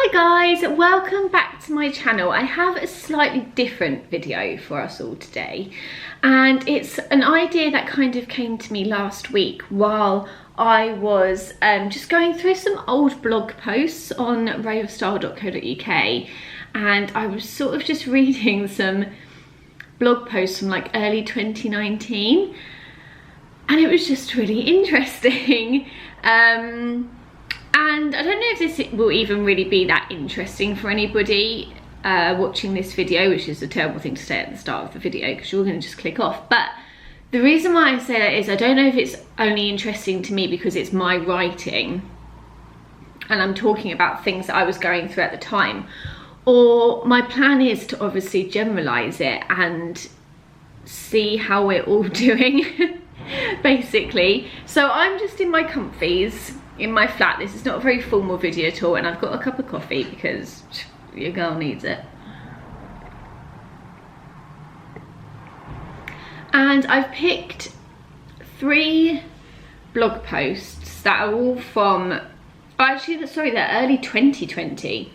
Hi guys, welcome back to my channel. I have a slightly different video for us all today, and it's an idea that kind of came to me last week while I was just going through some old blog posts on rayofstyle.co.uk, and I was sort of just reading some blog posts from like early 2019, and it was just really interesting. And I don't know if this will even really be that interesting for anybody watching this video, which is a terrible thing to say at the start of the video because you're going to just click off. But the reason why I say that is I don't know if it's only interesting to me because it's my writing and I'm talking about things that I was going through at the time, or my plan is to obviously generalize it and see how we're all doing basically. So I'm just in my comfies in my flat. This is not a very formal video at all, and I've got a cup of coffee because your girl needs it. And I've picked 3 blog posts that are all from, oh, actually, sorry, they're early 2020.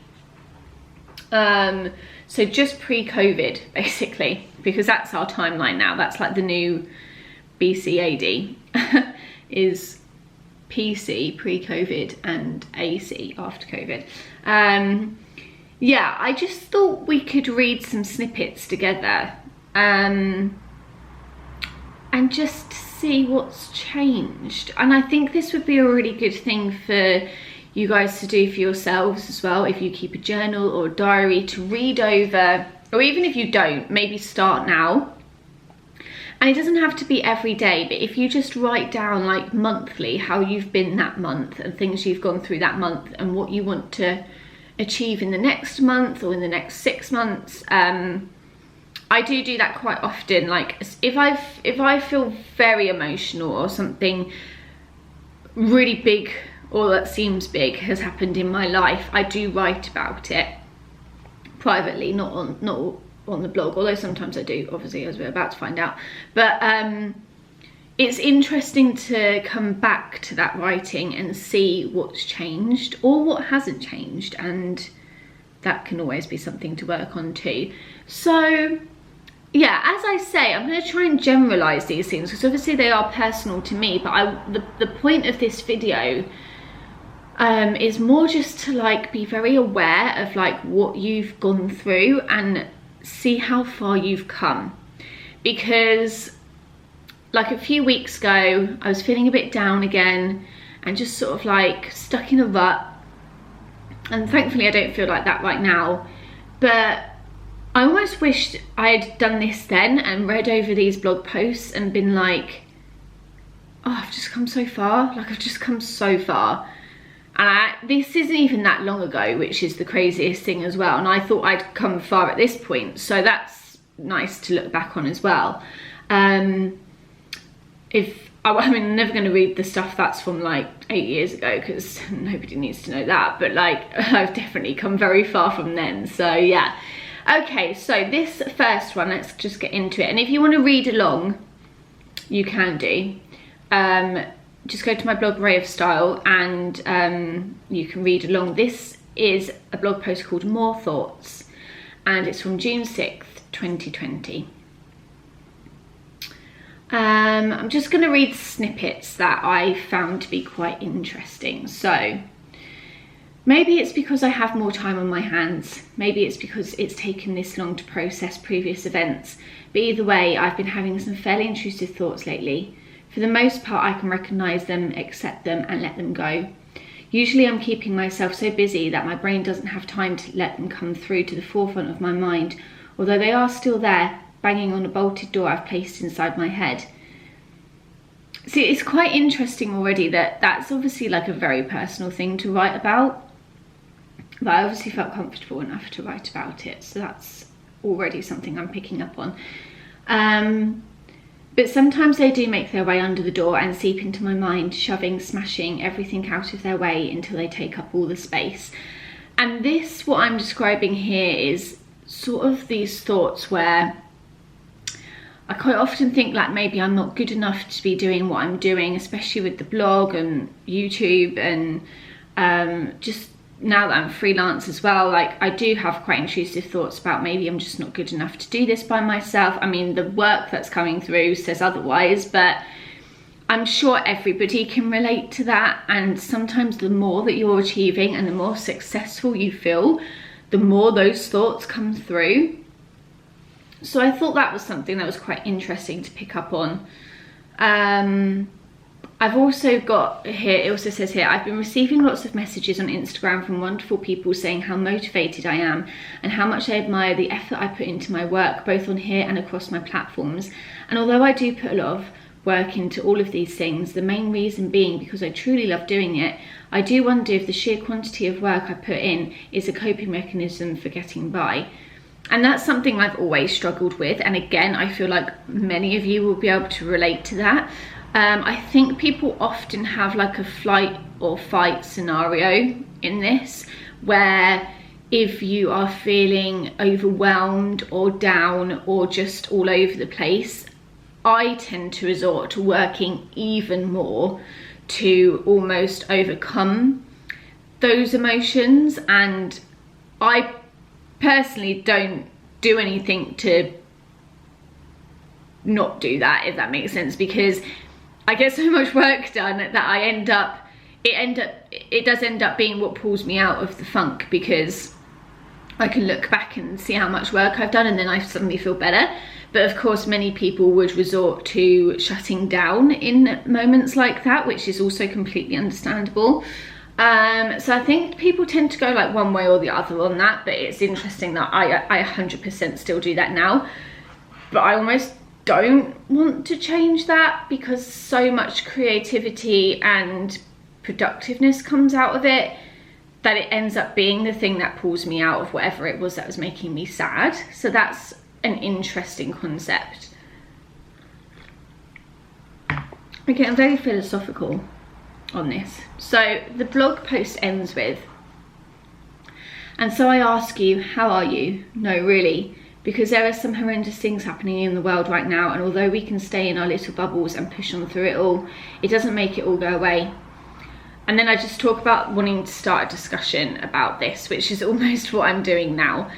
So just pre-COVID, basically, because that's our timeline now. That's like the new BCAD is PC pre-COVID and AC after COVID. Yeah, I just thought we could read some snippets together and just see what's changed. And I think this would be a really good thing for you guys to do for yourselves as well, if you keep a journal or a diary to read over, or even if you don't, maybe start now. And it doesn't have to be every day, but if you just write down like monthly how you've been that month and things you've gone through that month and what you want to achieve in the next month or in the next 6 months. I do that quite often. Like if I feel very emotional or something really big or that seems big has happened in my life, I do write about it privately, not on the blog, although sometimes I do, obviously, as we're about to find out. But it's interesting to come back to that writing and see what's changed or what hasn't changed, and that can always be something to work on too. So yeah, as I say, I'm going to try and generalize these things because obviously they are personal to me, but the point of this video is more just to like be very aware of like what you've gone through and see how far you've come. Because like a few weeks ago I was feeling a bit down again and just sort of like stuck in a rut, and thankfully I don't feel like that right now, but I almost wished I had done this then and read over these blog posts and been like, oh, I've just come so far. Like I've just come so far. And this isn't even that long ago, which is the craziest thing as well. And I thought I'd come far at this point. So that's nice to look back on as well. I mean, I'm never going to read the stuff that's from like 8 years ago because nobody needs to know that. But like, I've definitely come very far from then. So yeah. Okay, so this first one, let's just get into it. And if you want to read along, you can do. Just go to my blog Ray of Style and you can read along. This is a blog post called More Thoughts, and it's from June 6th, 2020. I'm just going to read snippets that I found to be quite interesting. So maybe it's because I have more time on my hands. Maybe it's because it's taken this long to process previous events. But either way, I've been having some fairly intrusive thoughts lately. For the most part, I can recognise them, accept them and let them go. Usually I'm keeping myself so busy that my brain doesn't have time to let them come through to the forefront of my mind, although they are still there, banging on a bolted door I've placed inside my head. See, it's quite interesting already that that's obviously like a very personal thing to write about, but I obviously felt comfortable enough to write about it, so that's already something I'm picking up on. But sometimes they do make their way under the door and seep into my mind, shoving, smashing everything out of their way until they take up all the space. And this, what I'm describing here, is sort of these thoughts where I quite often think like maybe I'm not good enough to be doing what I'm doing, especially with the blog and YouTube, and just now that I'm freelance as well, like I do have quite intrusive thoughts about maybe I'm just not good enough to do this by myself. I mean, the work that's coming through says otherwise, but I'm sure everybody can relate to that. And sometimes the more that you're achieving and the more successful you feel, the more those thoughts come through. So I thought that was something that was quite interesting to pick up on. I've also got here, it also says here, I've been receiving lots of messages on Instagram from wonderful people saying how motivated I am and how much I admire the effort I put into my work, both on here and across my platforms. And although I do put a lot of work into all of these things, the main reason being because I truly love doing it, I do wonder if the sheer quantity of work I put in is a coping mechanism for getting by. And that's something I've always struggled with. And again, I feel like many of you will be able to relate to that. I think people often have like a flight or fight scenario in this, where if you are feeling overwhelmed or down or just all over the place, I tend to resort to working even more to almost overcome those emotions. And I personally don't do anything to not do that, if that makes sense, because I get so much work done that it does end up being what pulls me out of the funk, because I can look back and see how much work I've done and then I suddenly feel better. But of course, many people would resort to shutting down in moments like that, which is also completely understandable. So I think people tend to go like one way or the other on that, but it's interesting that I 100% still do that now. But I almost don't want to change that, because so much creativity and productiveness comes out of it that it ends up being the thing that pulls me out of whatever it was that was making me sad. So that's an interesting concept. Okay, I'm very philosophical on this. So the blog post ends with, and so I ask you, how are you? No, really. Because there are some horrendous things happening in the world right now, and although we can stay in our little bubbles and push on through it all, it doesn't make it all go away. And then I just talk about wanting to start a discussion about this, which is almost what I'm doing now.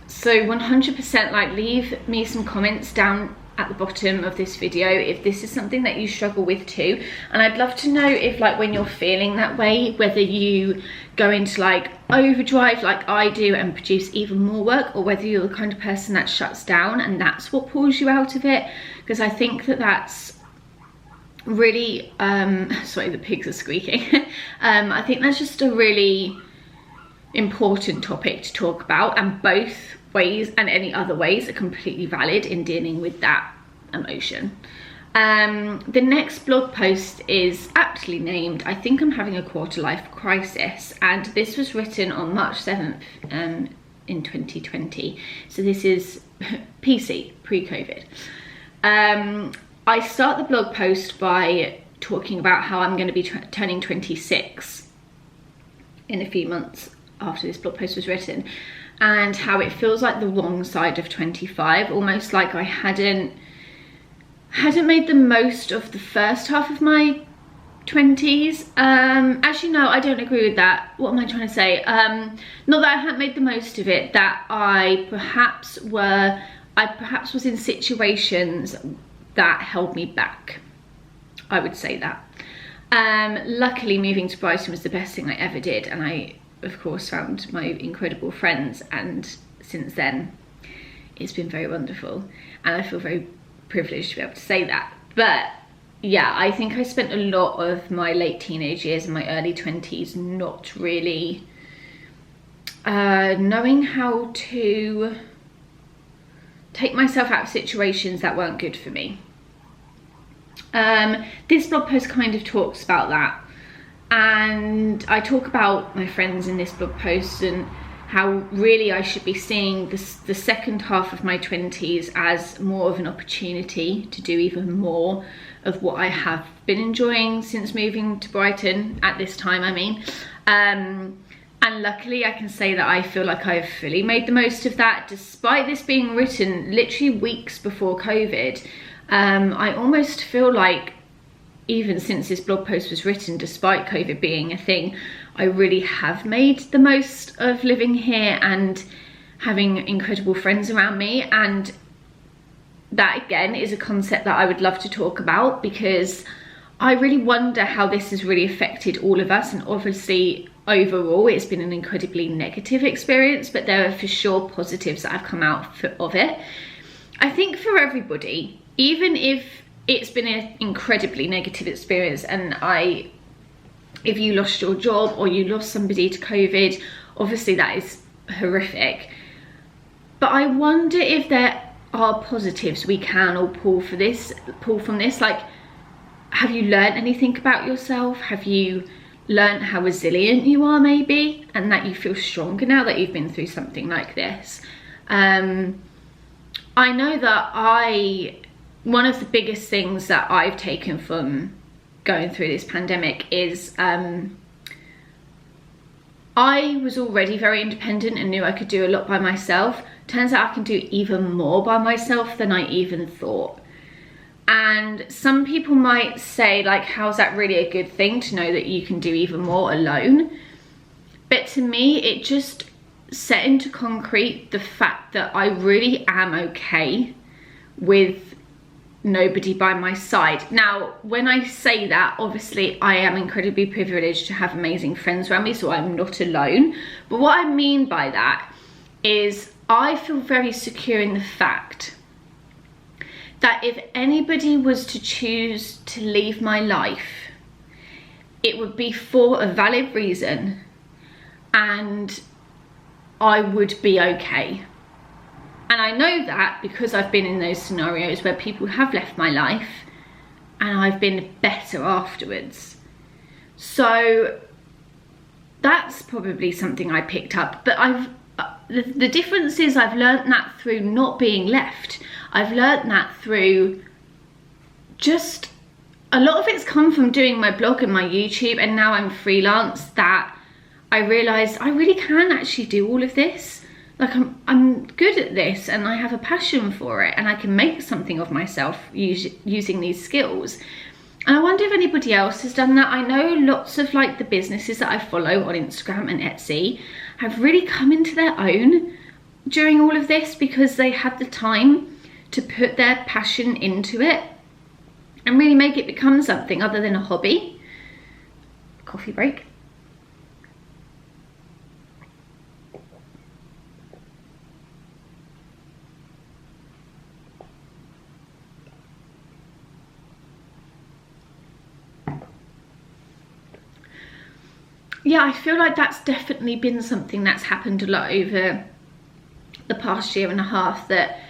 So 100% like leave me some comments down at the bottom of this video if this is something that you struggle with too. And I'd love to know if, like, when you're feeling that way, whether you go into like overdrive like I do and produce even more work, or whether you're the kind of person that shuts down and that's what pulls you out of it. Because I think that that's really sorry, the pigs are squeaking. I think that's just a really important topic to talk about, and both ways and any other ways are completely valid in dealing with that emotion. The next blog post is aptly named, I think I'm having a quarter life crisis, and this was written on March 7th in 2020. So this is PC, pre-COVID. I start the blog post by talking about how I'm going to be turning 26 in a few months after this blog post was written, and how it feels like the wrong side of 25, almost like I hadn't made the most of the first half of my 20s. Actually no, I don't agree with that. What am I trying to say? Not that I hadn't made the most of it, that I perhaps was in situations that held me back. I would say that. Luckily moving to Brighton was the best thing I ever did, and I of course found my incredible friends, and since then it's been very wonderful, and I feel very privileged to be able to say that. But yeah, I think I spent a lot of my late teenage years and my early 20s not really knowing how to take myself out of situations that weren't good for me. This blog post kind of talks about that, and I talk about my friends in this blog post and how really I should be seeing the second half of my 20s as more of an opportunity to do even more of what I have been enjoying since moving to Brighton at this time, I mean. And luckily I can say that I feel like I've fully made the most of that, despite this being written literally weeks before COVID. I almost feel like, even since this blog post was written, despite COVID being a thing, I really have made the most of living here and having incredible friends around me. And that again is a concept that I would love to talk about, because I really wonder how this has really affected all of us. And obviously overall it's been an incredibly negative experience, but there are for sure positives that have come out of it. I think for everybody, even if it's been an incredibly negative experience, and if you lost your job or you lost somebody to COVID, obviously that is horrific. But I wonder if there are positives we can all pull from this. Like, have you learned anything about yourself? Have you learned how resilient you are maybe, and that you feel stronger now that you've been through something like this? I know that one of the biggest things that I've taken from going through this pandemic is I was already very independent and knew I could do a lot by myself. Turns out I can do even more by myself than I even thought. And some people might say, like, how's that really a good thing to know that you can do even more alone? But to me, it just set into concrete the fact that I really am okay with nobody by my side. Now, when I say that, obviously I am incredibly privileged to have amazing friends around me, so I'm not alone. But what I mean by that is I feel very secure in the fact that if anybody was to choose to leave my life, it would be for a valid reason, and I would be okay. And I know that because I've been in those scenarios where people have left my life and I've been better afterwards. So that's probably something I picked up. But the difference is I've learnt that through not being left. I've learnt that through just, a lot of it's come from doing my blog and my YouTube, and now I'm freelance, that I realised I really can actually do all of this. Like, I'm good at this and I have a passion for it, and I can make something of myself using these skills. And I wonder if anybody else has done that. I know lots of like the businesses that I follow on Instagram and Etsy have really come into their own during all of this, because they had the time to put their passion into it and really make it become something other than a hobby. Coffee break. Yeah, I feel like that's definitely been something that's happened a lot over the past year and a half, that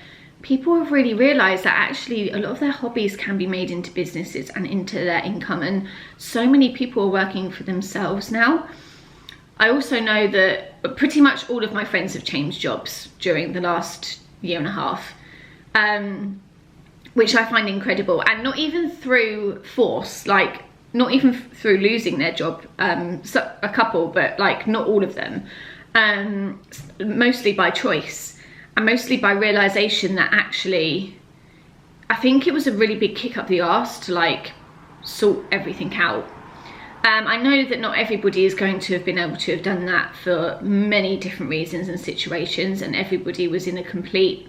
people have really realised that actually a lot of their hobbies can be made into businesses and into their income, and so many people are working for themselves now. I also know that pretty much all of my friends have changed jobs during the last year and a half, which I find incredible, and not even through force, like not even through losing their job. So a couple, but like not all of them, mostly by choice, and mostly by realization that actually, I think it was a really big kick up the arse to like sort everything out. I know that not everybody is going to have been able to have done that for many different reasons and situations, and everybody was in a complete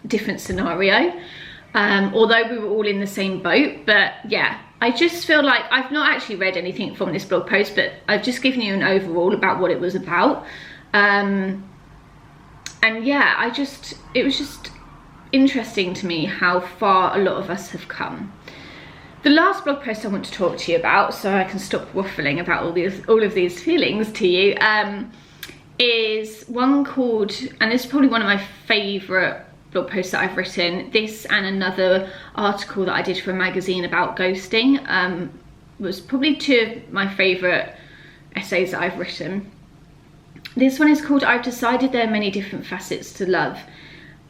different scenario, although we were all in the same boat. But yeah, I just feel like I've not actually read anything from this blog post, but I've just given you an overall about what it was about. And yeah, it was just interesting to me how far a lot of us have come. The last blog post I want to talk to you about, so I can stop waffling about all of these feelings to you, is one called, and this is probably one of my favourite blog posts that I've written. This and another article that I did for a magazine about ghosting was probably two of my favourite essays that I've written. This one is called I've Decided There Are Many Different Facets to Love.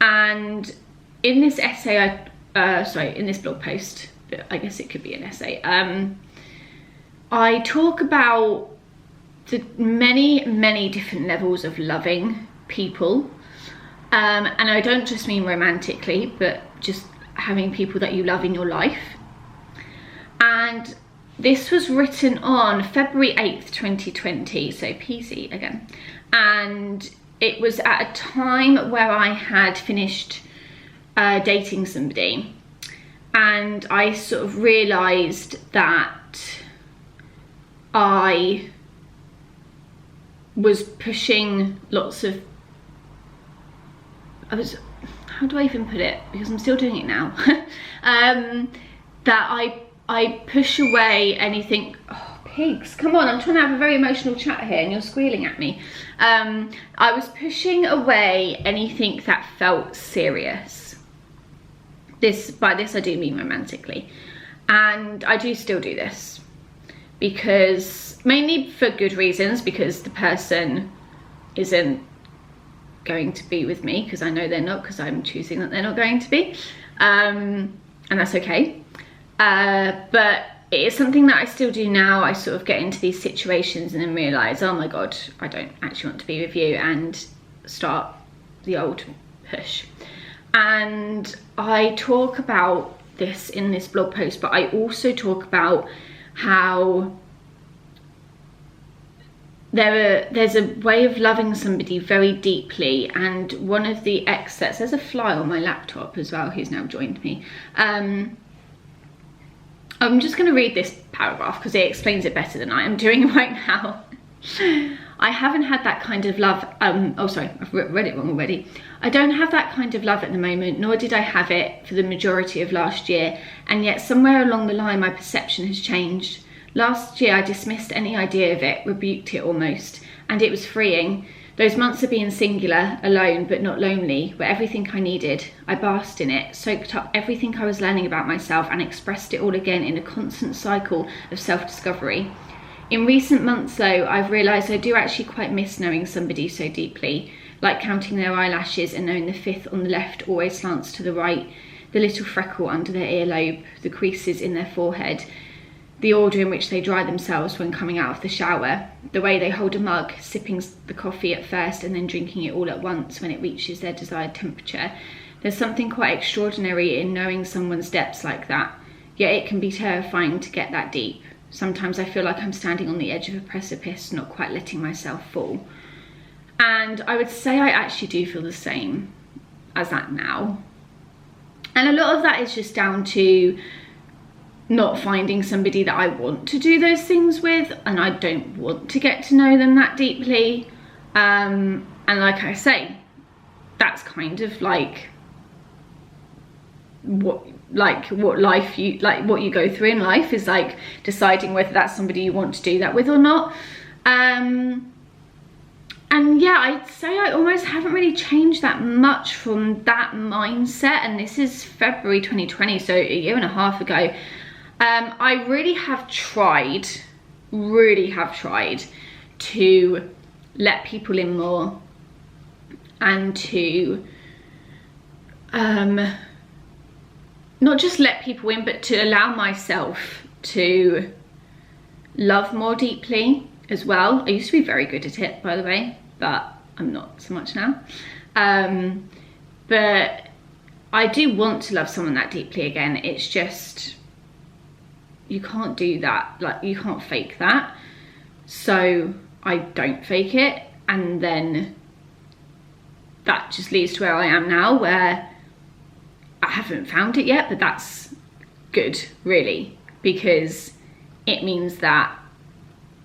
And in this essay, in this blog post, but I guess it could be an essay, I talk about the many different levels of loving people. And I don't just mean romantically, but just having people that you love in your life. And this was written on February 8th, 2020, so PC again. And it was at a time where I had finished dating somebody. And I sort of realised that I was pushing lots of, how do I even put it? Because I'm still doing it now. That I push away anything, oh, pigs, come on, I'm trying to have a very emotional chat here and you're squealing at me. I was pushing away anything that felt serious. By this I do mean romantically. And I do still do this. Because, mainly for good reasons, because the person isn't going to be with me, because I know they're not, because I'm choosing that they're not going to be. And that's okay. But it is something that I still do now. I sort of get into these situations and then realise, oh my God, I don't actually want to be with you, and start the old push. And I talk about this in this blog post, but I also talk about how there's a way of loving somebody very deeply, and one of the excerpts, there's a fly on my laptop as well who's now joined me. I'm just going to read this paragraph because it explains it better than I am doing right now. I haven't had that kind of love, oh sorry, I've read it wrong already. I don't have that kind of love at the moment, nor did I have it for the majority of last year, and yet somewhere along the line my perception has changed. Last year I dismissed any idea of it, rebuked it almost, and it was freeing. Those months of being singular, alone but not lonely, were everything I needed. I basked in it, soaked up everything I was learning about myself, and expressed it all again in a constant cycle of self-discovery. In recent months though, I've realised I do actually quite miss knowing somebody so deeply, like counting their eyelashes and knowing the fifth on the left always slants to the right, the little freckle under their earlobe, the creases in their forehead, the order in which they dry themselves when coming out of the shower, the way they hold a mug, sipping the coffee at first and then drinking it all at once when it reaches their desired temperature. There's something quite extraordinary in knowing someone's depths like that, yet it can be terrifying to get that deep. Sometimes I feel like I'm standing on the edge of a precipice, not quite letting myself fall. And I would say I actually do feel the same as that now. And a lot of that is just down to not finding somebody that I want to do those things with, and I don't want to get to know them that deeply. And like I say, that's kind of like what you go through in life, is like deciding whether that's somebody you want to do that with or not. And yeah, I'd say I almost haven't really changed that much from that mindset, and this is February 2020, so a year and a half ago. I really have tried to let people in more, and to not just let people in, but to allow myself to love more deeply as well. I used to be very good at it, by the way, but I'm not so much now. But I do want to love someone that deeply again. It's just, you can't do that, like you can't fake that. So I don't fake it, and then that just leads to where I am now, where I haven't found it yet, but that's good, really, because it means that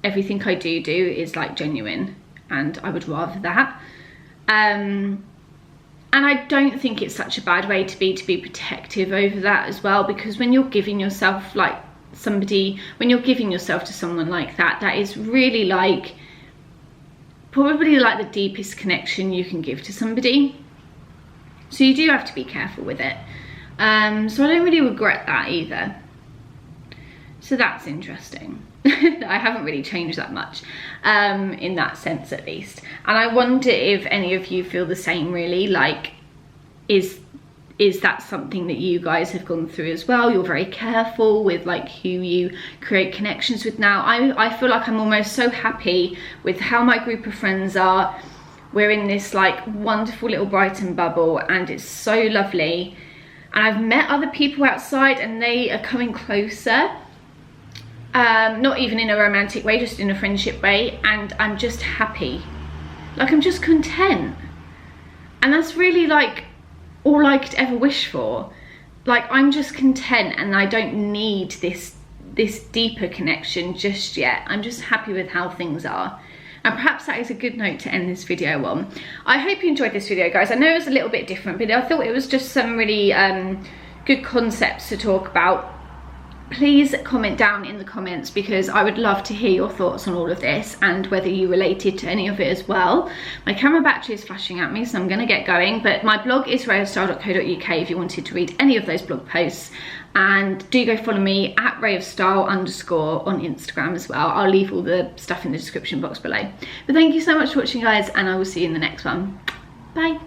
everything I do is like genuine, and I would rather that. And I don't think it's such a bad way to be protective over that as well, because when you're giving yourself like when you're giving yourself to someone like that, that is really like probably like the deepest connection you can give to somebody. So you do have to be careful with it. So I don't really regret that either. So that's interesting. I haven't really changed that much, in that sense at least. And I wonder if any of you feel the same, really, like, is that something that you guys have gone through as well? You're very careful with like who you create connections with now. I feel like I'm almost so happy with how my group of friends are. We're in this like wonderful little Brighton bubble, and it's so lovely. And I've met other people outside and they are coming closer. not even in a romantic way, just in a friendship way, and I'm just happy. Like, I'm just content. And that's really like all I could ever wish for. Like, I'm just content, and I don't need this deeper connection just yet. I'm just happy with how things are. And perhaps that is a good note to end this video on. I hope you enjoyed this video, guys. I know it was a little bit different, but I thought it was just some really good concepts to talk about. Please comment down in the comments, because I would love to hear your thoughts on all of this and whether you related to any of it as well. My camera battery is flashing at me, so I'm going to get going, but my blog is rayofstyle.co.uk if you wanted to read any of those blog posts. And do go follow me at rayofstyle_ on Instagram as well. I'll leave all the stuff in the description box below. But thank you so much for watching, guys, and I will see you in the next one. Bye.